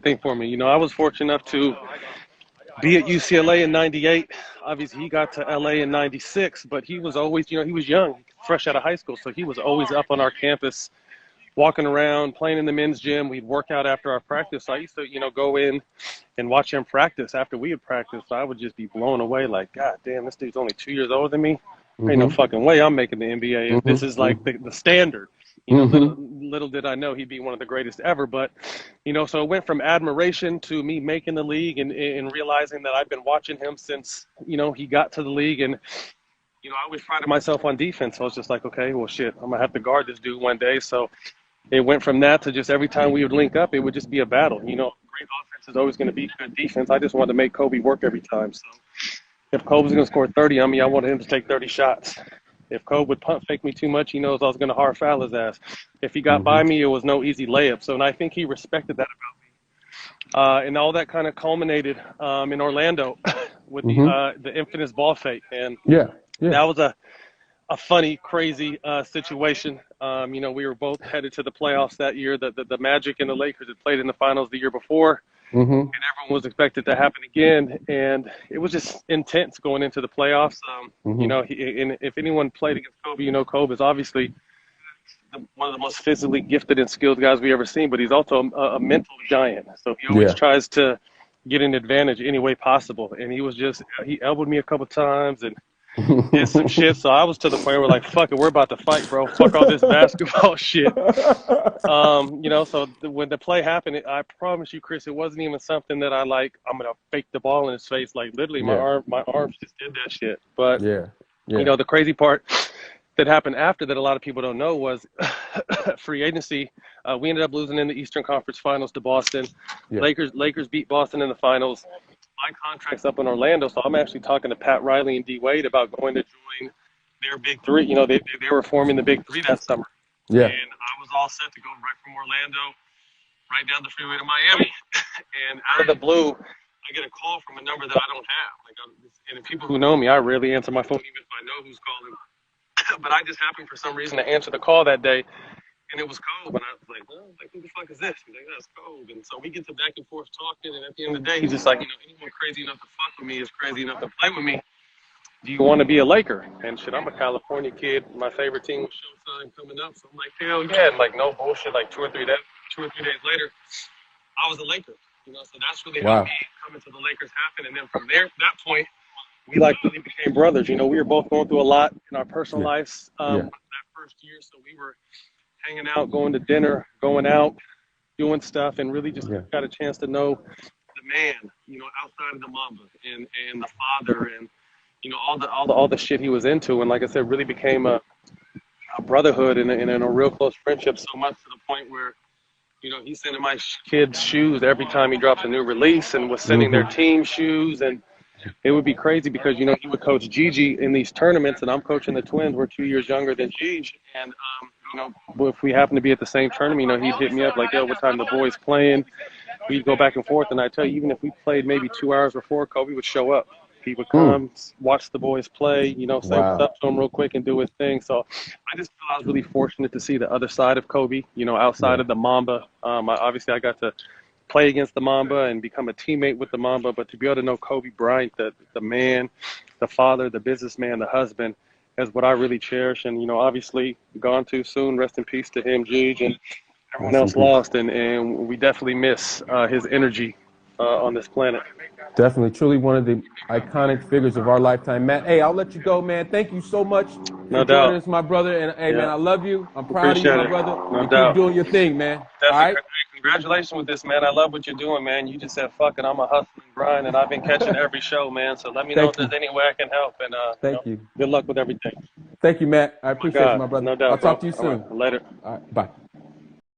thing for me. You know, I was fortunate enough to be at UCLA in '98. Obviously, he got to LA in '96, but he was always, you know, he was young, fresh out of high school, so he was always up on our campus, walking around, playing in the men's gym. We'd work out after our practice. So I used to, you know, go in and watch him practice after we had practiced. So I would just be blown away, like, God damn, this dude's only 2 years older than me. Ain't no fucking way I'm making the NBA. This is like the standard. You know, little did I know he'd be one of the greatest ever. But, you know, so it went from admiration to me making the league and realizing that I've been watching him since, you know, he got to the league. And, you know, I always prided myself on defense. So I was just like, okay, well, shit, I'm going to have to guard this dude one day. So it went from that to just every time we would link up, it would just be a battle. You know, great offense is always going to beat good defense. I just wanted to make Kobe work every time. So if Kobe was going to score 30 on me, I wanted him to take 30 shots. If Kobe would pump fake me too much, he knows I was going to hard foul his ass. If he got by me, it was no easy layup. So, and I think he respected that about me. And all that kind of culminated in Orlando with the infamous ball fake. And that was a funny, crazy situation. You know, we were both headed to the playoffs that year. The Magic and the Lakers had played in the finals the year before. And everyone was expected to happen again. And it was just intense going into the playoffs. You know, and if anyone played against Kobe, you know, Kobe is obviously one of the most physically gifted and skilled guys we ever seen, but he's also a mental giant. So he always tries to get an advantage any way possible. And he elbowed me a couple times and did some shit. So I was to the point where, like, fuck it, we're about to fight, bro. Fuck all this basketball shit. You know, so when the play happened, I promise you, Chris, it wasn't even something that I'm gonna fake the ball in his face. Like, literally, my arms just did that shit. But you know, the crazy part that happened after that, a lot of people don't know, was free agency. We ended up losing in the Eastern Conference Finals to Boston. Lakers beat Boston in the finals. My contract's up in Orlando, so I'm actually talking to Pat Riley and D Wade about going to join their big three. You know, they were forming the big three that summer. And I was all set to go right from Orlando, right down the freeway to Miami. And out of the blue, I get a call from a number that I don't have. And the people who know me, I rarely answer my phone, even if I know who's calling. But I just happened for some reason to answer the call that day. And it was Kobe, and I was like, oh, like, who the fuck is this? He's like, that's Kobe. And so we get to back and forth talking, and at the end of the day, he's just like, you know, anyone crazy enough to fuck with me is crazy enough to play with me. Do you want to be a Laker? And shit, I'm a California kid. My favorite team was Showtime coming up, so I'm like, hell yeah. And like, no bullshit, like two or three days later, I was a Laker. You know, so that's really how me coming to the Lakers happened. And then from there, that point, we like really became brothers. You know, we were both going through a lot in our personal lives that first year, so we were hanging out, going to dinner, going out, doing stuff, and really just got a chance to know the man, you know, outside of the Mamba and the father, and you know, all the shit he was into. And like I said, really became a brotherhood and a real close friendship, so much to the point where, you know, he's sending my kids shoes every time he drops a new release, and was sending their team shoes. And it would be crazy because, you know, he would coach Gigi in these tournaments, and I'm coaching the twins. We're 2 years younger than Gigi. And, you know, if we happen to be at the same tournament, you know, he'd hit me up like, yo, what time the boys playing? We'd go back and forth. And I tell you, even if we played maybe 2 hours before, Kobe would show up. He would come, watch the boys play, you know, say what's up to him real quick and do his thing. So I just feel I was really fortunate to see the other side of Kobe, you know, outside of the Mamba. Obviously, I got to play against the Mamba and become a teammate with the Mamba, but to be able to know Kobe Bryant, the man, the father, the businessman, the husband, is what I really cherish. And, you know, obviously gone too soon. Rest in peace to him, Gigi, and everyone else lost. And we definitely miss his energy on this planet. Definitely, truly one of the iconic figures of our lifetime. Matt, hey, I'll let you go, man. Thank you so much for joining us, my brother. And, hey, man, I love you. I'm proud of you, my brother. No doubt. Keep doing your thing, man. Definitely. All right? Congratulations with this, man. I love what you're doing, man. You just said, fuck it, I'm a hustling grind, and I've been catching every show, man. So let me know if there's any way I can help. And Thank you. Good luck with everything. Thank you, Matt. I appreciate you, my brother. No doubt. I'll talk to you soon. Right. Later. All right. Bye.